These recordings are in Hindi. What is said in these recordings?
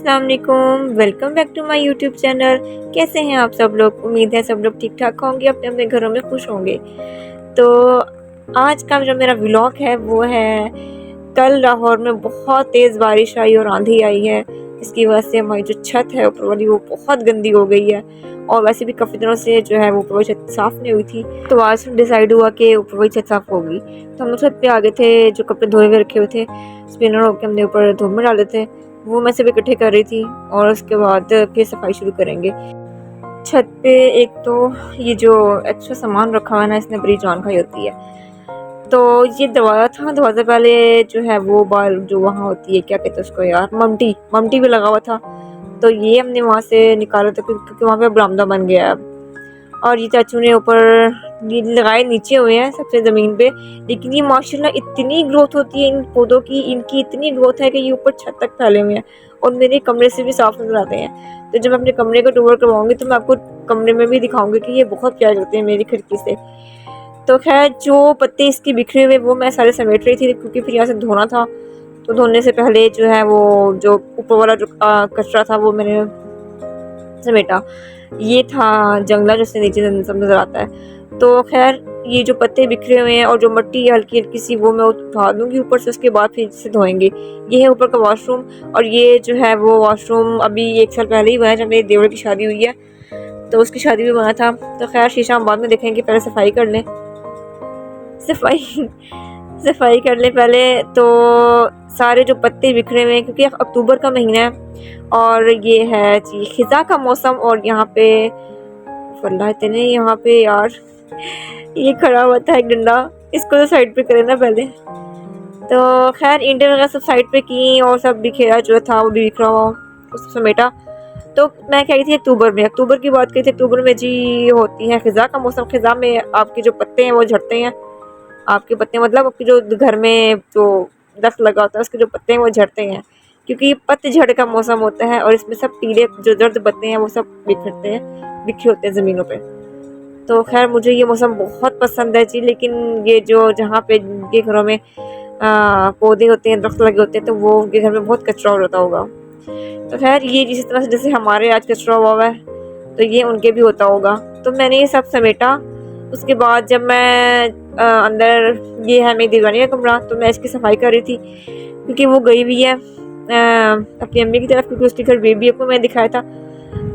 अस्सलाम वालेकुम, welcome back to my YouTube channel. कैसे हैं आप सब लोग? उम्मीद है सब लोग ठीक ठाक होंगे, अपने अपने घरों में खुश होंगे। तो आज का जो मेरा व्लॉग है वो है, कल लाहौर में बहुत तेज़ बारिश आई और आंधी आई है। इसकी वजह से हमारी जो छत है ऊपर वाली वो बहुत गंदी हो गई है, और वैसे भी काफ़ी दिनों से जो है वो ऊपर वाली छत साफ़ नहीं हुई थी। तो आज डिसाइड हुआ कि ऊपर वाली छत साफ़ होगी। तो हम लोग छत पे आ गए थे, जो कपड़े धोए हुए रखे हुए थे स्पिनर होकर हमने ऊपर धूप में डाले थे, वो मैं सब इकट्ठे कर रही थी और उसके बाद फिर सफाई शुरू करेंगे। छत पे एक तो ये जो एक्स्ट्रा सामान रखा हुआ है ना, इसने बड़ी जान खाई होती है। तो ये दरवाज़ा था, दरवाज़ा पहले जो है वो बाल जो वहाँ होती है, क्या कहते हैं उसको यार, ममटी भी लगा हुआ था। तो ये हमने वहाँ से निकाला था क्योंकि वहाँ पे बरामदा बन गया है अब। और ये चाचू ने ऊपर लगाए नीचे हुए हैं सबसे ज़मीन पे, लेकिन ये माशाल्लाह इतनी ग्रोथ होती है इन पौधों की, इनकी इतनी ग्रोथ है कि ये ऊपर छत तक फैले हुए हैं और मेरे कमरे से भी साफ नजर आते हैं। तो जब मैं अपने कमरे का टूर करवाऊंगी तो मैं आपको कमरे में भी दिखाऊंगी कि ये बहुत प्यार करते हैं मेरी खिड़की से। तो खैर जो पत्ते इसके बिखरे हुए वो मैं सारे समेट रही थी, क्योंकि फिर यहाँ से धोना था। तो धोने से पहले जो है वो जो ऊपर वाला जो कचरा था वो मैंने समेटा। ये था जंगला जिससे नीचे सब नजर आता है। तो खैर ये जो पत्ते बिखरे हुए हैं और जो मिट्टी हल्की हल्की सी वो मैं उठा दूंगी ऊपर से, उसके बाद फिर से धोएंगे। ये है ऊपर का वॉशरूम, और ये जो है वो वॉशरूम अभी 1 साल पहले ही बना, जब मेरे देवर की शादी हुई है तो उसकी शादी भी बना था। तो खैर शीशा हम बाद में देखेंगे, पहले सफाई कर लें। सफाई कर ले पहले। तो सारे जो पत्ते बिखरे हुए हैं, क्योंकि अक्टूबर का महीना है और ये है जी खिजा का मौसम, और यहाँ पे फल्ला इतने यहाँ पे यार ये खड़ा हुआ था एक डंडा, इसको तो साइड पे करे ना पहले। तो खैर ईंटें वगैरह सब साइड पे की और सब बिखेरा जो था वो भी बिखरा हुआ उसको समेटा। तो मैं कह रही थी अक्टूबर की बात करी थी। अक्टूबर में जी होती है खिजा का मौसम। खिजा में आपके जो पत्ते हैं वो झड़ते हैं, आपके पत्ते मतलब आपके जो घर में जो दस्त लगा होता है उसके जो पत्ते हैं वो झड़ते हैं, क्योंकि पतझड़ का मौसम होता है और इसमें सब पीले जो दर्द पत्ते हैं वो सब बिखरे होते हैं ज़मीनों पे। तो खैर मुझे ये मौसम बहुत पसंद है जी, लेकिन ये जो जहाँ पे जिनके घरों में पौधे होते हैं, दरख्त लगे होते हैं, तो वो उनके घर में बहुत कचरा होता होगा। तो खैर ये जिस तरह से जैसे हमारे आज कचरा हुआ है तो ये उनके भी होता होगा। तो मैंने ये सब समेटा। उसके बाद जब मैं अंदर, ये है मेरी दीवानी का कमरा, तो मैं इसकी सफाई कर रही थी क्योंकि वो गई हुई है अपनी अम्मी की तरफ, क्योंकि उसके घर बेबी को मैं दिखाया था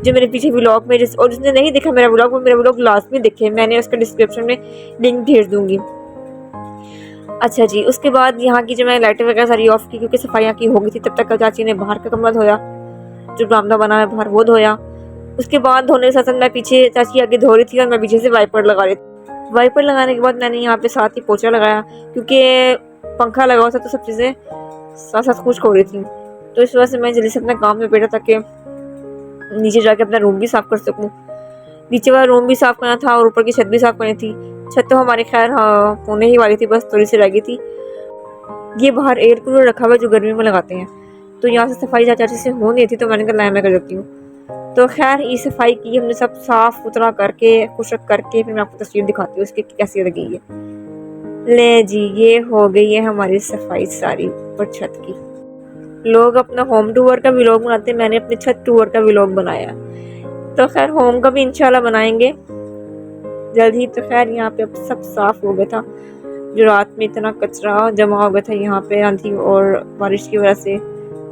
जो मेरे पीछे व्लॉग में। और जिसने नहीं देखा मेरा व्लॉग, वो मेरा व्लॉग लाजमी देखे, मैंने उसका डिस्क्रिप्शन में लिंक भेज दूंगी। अच्छा जी, उसके बाद यहाँ की जो मैं लाइटें वगैरह सारी ऑफ की, क्योंकि सफाई की हो गई थी। तब तक चाची ने बाहर का कमरा धोया, जो बरामदा बना है बाहर वो धोया। उसके बाद धोने के साथ मैं पीछे, चाची आगे धो रही थी और मैं पीछे से वाइपर लगा रही थी। वाइपर लगाने के बाद मैंने यहाँ पे साथ ही पोछा लगाया, क्योंकि पंखा लगा हुआ था तो सब चीज़ें साथ साथ खुश्क हो रही थी। तो इस वजह से मैं जल्दी से अपना काम में बैठा ताकि नीचे जाके अपना रूम भी साफ़ कर सकूँ। नीचे वाला रूम भी साफ़ करना था और ऊपर की छत भी साफ़ करनी थी। छत तो हमारे खैर होने ही वाली थी, बस थोड़ी सी रह गई थी। ये बाहर एयर कूलर रखा हुआ है जो गर्मी में लगाते हैं, तो यहाँ से सफाई चाची से हो नहीं थी, तो मैंने कहा मैं कर देती हूँ। तो खैर ये सफाई की हमने, सब साफ सुथरा करके खुशक करके फिर मैं आपको तस्वीर दिखाती हूँ उसकी कैसी लगी है। ले जी, ये हो गई है हमारी सफाई सारी ऊपर छत की। लोग अपना होम टूर का व्लॉग बनाते हैं, मैंने अपने छत टूर का व्लॉग बनाया। तो खैर होम का भी इंशाल्लाह बनाएंगे जल्द ही। तो खैर यहाँ पे अब सब साफ हो गया था, जो रात में इतना कचरा जमा हो गया था यहाँ पे आंधी और बारिश की वजह से,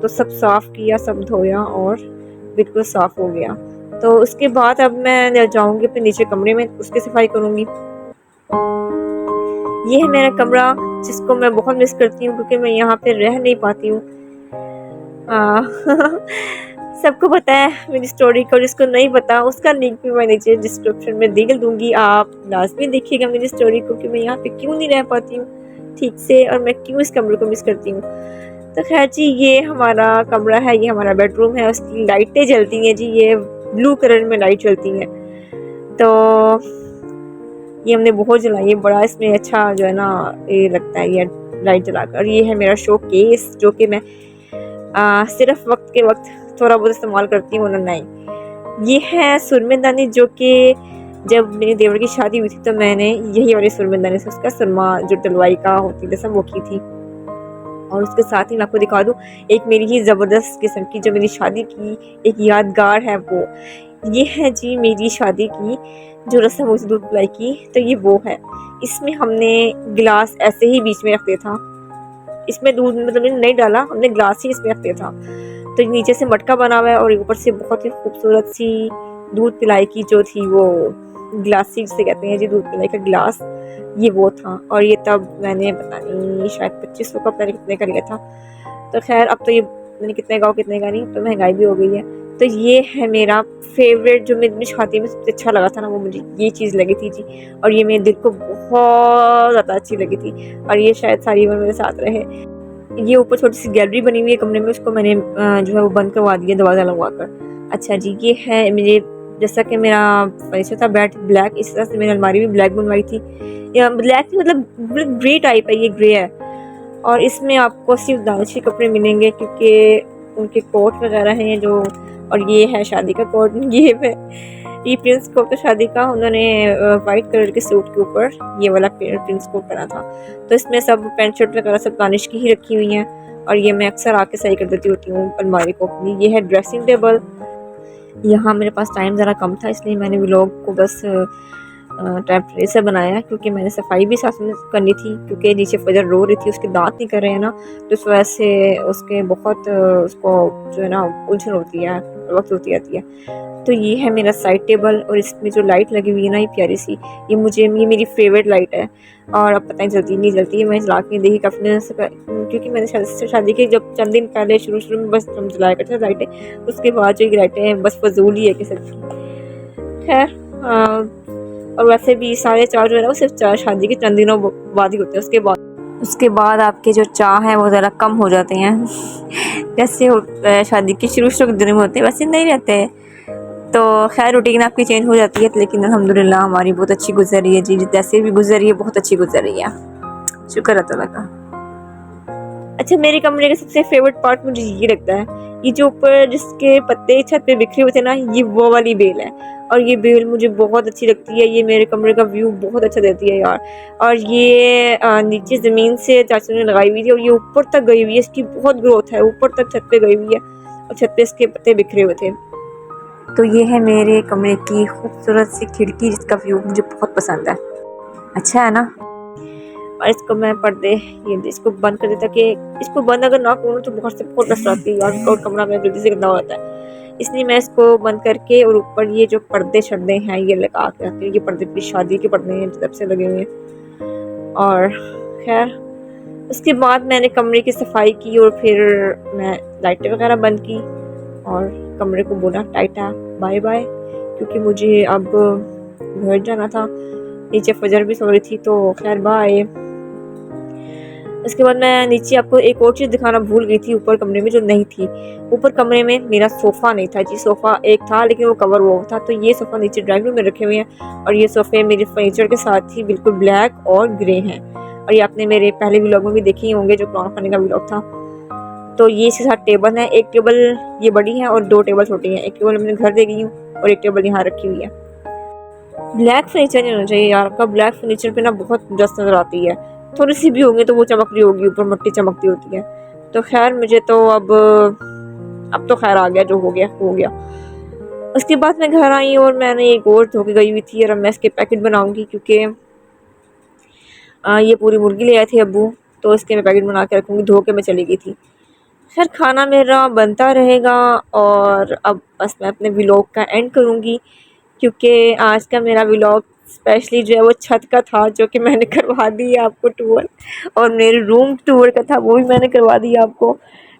तो सब साफ किया, सब धोया और बिल्कुल साफ हो गया। तो उसके बाद अब मैं जाऊंगी अपने नीचे कमरे में, उसकी सफाई करूंगी। ये है मेरा कमरा जिसको मैं बहुत मिस करती हूँ, क्योंकि मैं यहाँ पे रह नहीं पाती हूँ। सबको पता है मेरी स्टोरी को, जिसको नहीं पता उसका लिंक भी मैं नीचे डिस्क्रिप्शन में दे दूंगी, आप लाजमी देखिएगा मेरी स्टोरी को कि मैं यहाँ पे क्यों नहीं रह पाती हूँ ठीक से और मैं क्यों इस कमरे को मिस करती हूँ। तो खैर जी, ये हमारा कमरा है, ये हमारा बेडरूम है, उसकी लाइटें जलती हैं जी, ये ब्लू कलर में लाइट जलती है। तो ये हमने बहुत जलाई है, बड़ा इसमें अच्छा जो है ना ये लगता है ये लाइट जलाकर। ये है मेरा शो केस, जो कि मैं सिर्फ वक्त के वक्त थोड़ा बहुत इस्तेमाल करती हूँ, नहीं। ये है सुरमेदानी, जो कि जब मेरे देवर की शादी हुई थी तो मैंने यही वाली सुरमेदानी से उसका सुरमा जो डलवाई का होती है वो की थी। और उसके साथ ही मैं आपको दिखा दूँ एक मेरी ही ज़बरदस्त किस्म की जो मेरी शादी की एक यादगार है, वो ये है जी मेरी शादी की जो रस्म हुई थी दूध पिलाई की। तो ये वो है, इसमें हमने गिलास ऐसे ही बीच में रख दिया था, इसमें दूध मतलब नहीं डाला हमने, ग्लास ही इसमें रख दिया था। तो नीचे से मटका बना हुआ है और ऊपर से बहुत ही खूबसूरत सी दूध पिलाई की जो थी वो गिलास जिसे कहते हैं जी, दूध पिलाई का गिलास, ये वो था। और ये तब मैंने पता नहीं शायद 2500 का पता नहीं कितने का लिया था। तो खैर अब तो ये मैंने कितने का कितने का नहीं, तो महंगाई भी हो गई है। तो ये है मेरा फेवरेट, जो मेरी शादी में सबसे अच्छा लगा था ना, वो मुझे ये चीज़ लगी थी जी। और ये मेरे दिल को बहुत ज़्यादा अच्छी लगी थी और ये शायद सारी उम्र मेरे साथ रहे। ये ऊपर छोटी सी गैलरी बनी हुई है कमरे में, उसको मैंने जो है वो बंद करवा दिया दरवाज़ा लगवा कर। अच्छा जी, ये है मेरे, जैसा कि मेरा फर्नीचर था बेड ब्लैक, इस तरह से मैंने अलमारी भी ब्लैक बनवाई थी। या ब्लैक मतलब ग्रे टाइप है, ये ग्रे है। और इसमें आपको सिर्फ दानिश के कपड़े मिलेंगे क्योंकि उनके कोट वगैरह हैं जो। और ये है शादी का कोट, ये प्रिंस कोट था शादी का, उन्होंने वाइट कलर के सूट के ऊपर ये वाला प्रिंस कोट पहना था। तो इसमें सब पैंट शर्ट वगैरह सब दानिश की ही रखी हुई हैं और ये मैं अक्सर आके सही कर देती होती हूँ अलमारी को अपनी। ये है ड्रेसिंग टेबल। यहाँ मेरे पास टाइम ज़रा कम था इसलिए मैंने व्लॉग को बस टेम्परेरी से बनाया, क्योंकि मैंने सफाई भी साथ में करनी थी क्योंकि नीचे फजर रो रही थी, उसके दांत नहीं कर रहे हैं ना, तो इस वजह से उसके बहुत उसको जो है ना उलझन होती है, वक्त होती आती है। तो ये है मेरा साइड टेबल और इसमें जो लाइट लगी हुई है ना, ये प्यारी सी, ये मेरी फेवरेट लाइट है। और अब पता नहीं जलती है, मैं जला के देखी काफ़ी दिनों से, क्योंकि मैंने शादी के जब चंद दिन पहले शुरू में बस हम जलाया करते थे लाइटें, उसके बाद जो लाइटें बस फजूल ही है कि सब। खैर और वैसे भी सारे चाव जो है ना वो सिर्फ शादी के चंद दिनों बाद ही होते हैं, उसके बाद आपके जो चाव हैं वो ज़रा कम हो जाते हैं जैसे शादी के शुरू के दिनों में होते हैं वैसे नहीं रहते। तो खैर रूटीन आपकी चेंज हो जाती है, लेकिन अल्हम्दुलिल्लाह हमारी बहुत अच्छी गुजर रही है जी, जैसे भी गुजर रही है बहुत अच्छी गुजर रही है, शुक्र है अल्लाह का। अच्छा, मेरे कमरे का सबसे फेवरेट पार्ट मुझे ये लगता है, ये जो ऊपर जिसके पत्ते छत पे बिखरे हुए थे ना, ये वो वाली बेल है और ये बेल मुझे बहुत अच्छी लगती है। ये मेरे कमरे का व्यू बहुत अच्छा देती है यार। और ये नीचे ज़मीन से चाचू ने लगाई हुई थी और ये ऊपर तक गई हुई है, इसकी बहुत ग्रोथ है, ऊपर तक छत पे गई हुई है और छत पे इसके पत्ते बिखरे हुए थे। तो ये है मेरे कमरे की खूबसूरत सी खिड़की जिसका व्यू मुझे बहुत पसंद है, अच्छा है ना। और इसको मैं इसको बंद कर देता कि इसको बंद अगर ना करूँ तो बहुत से बहुत डस्ट आती है और कमरा में जल्दी से गंदा हो जाता है, इसलिए मैं इसको बंद करके और ऊपर ये जो पर्दे शर्दे हैं ये लगा के रखती हूँ। ये पर्दे अपनी शादी के पर्दे हैं जब से लगे हुए हैं। और खैर उसके बाद मैंने कमरे की सफाई की और फिर मैं लाइटें वगैरह बंद की और कमरे को बोला टाइटा बाय बाय, क्योंकि मुझे अब घर जाना था, नीचे फजर भी सो रही थी। तो खैर बाय। उसके बाद मैं नीचे आपको एक और चीज़ दिखाना भूल गई थी ऊपर कमरे में जो नहीं थी। ऊपर कमरे में मेरा सोफ़ा नहीं था जी, सोफ़ा एक था लेकिन वो कवर हुआ था। तो ये सोफ़ा नीचे ड्राइंग रूम में रखे हुए हैं और ये सोफ़े मेरे फर्नीचर के साथ ही बिल्कुल ब्लैक और ग्रे हैं। और ये आपने मेरे पहले व्लॉग में भी देखे ही होंगे जो कुरान खाने का व्लॉग था। तो ये इसके साथ टेबल है, एक टेबल ये बड़ी है और 2 टेबल छोटी हैं। एक टेबल मैंने घर दे गई हूँ और एक टेबल यहाँ रखी हुई है। ब्लैक फर्नीचर नहीं होना चाहिए यार, आपका ब्लैक फर्नीचर पे ना बहुत डस्ट नज़र आती है, थोड़ी सी भी होगी तो वो चमक रही होगी, ऊपर मिट्टी चमकती होती है। तो खैर मुझे तो अब तो खैर आ गया, जो हो गया हो गया। उसके बाद मैं घर आई और मैंने एक और धो के गई हुई थी और अब मैं इसके पैकेट बनाऊंगी, क्योंकि ये पूरी मुर्गी ले आए थे अब्बू, तो इसके मैं पैकेट बना के रखूँगी, धो के मैं चली गई थी। खैर खाना मेरा बनता रहेगा और अब बस मैं अपने व्लॉग का एंड करूँगी, क्योंकि आज का मेरा व्लॉग स्पेशली जो है वो छत का था, जो कि मैंने करवा दी आपको टूर, और मेरे रूम टूर का था वो भी मैंने करवा दिया आपको।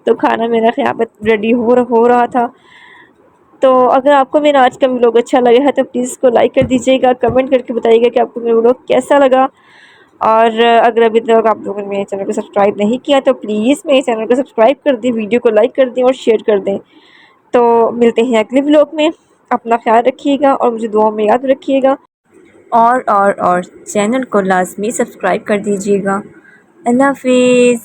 तो खाना मेरा यहाँ पर रेडी हो रहा था। तो अगर आपको मेरा आज का व्लॉग अच्छा लगा है तो प्लीज़ इसको लाइक कर दीजिएगा, कमेंट करके बताइएगा कि आपको मेरा व्लॉग कैसा लगा। और अगर अभी तक आप लोगों ने मेरे चैनल को सब्सक्राइब नहीं किया तो प्लीज़ मेरे चैनल को सब्सक्राइब कर दें, वीडियो को लाइक कर दें और शेयर कर दें। तो मिलते हैं अगले व्लॉग में, अपना ख्याल रखिएगा और मुझे दुआ में याद रखिएगा। और चैनल को लाजमी सब्सक्राइब कर दीजिएगा। अल्लाह हाफिज़।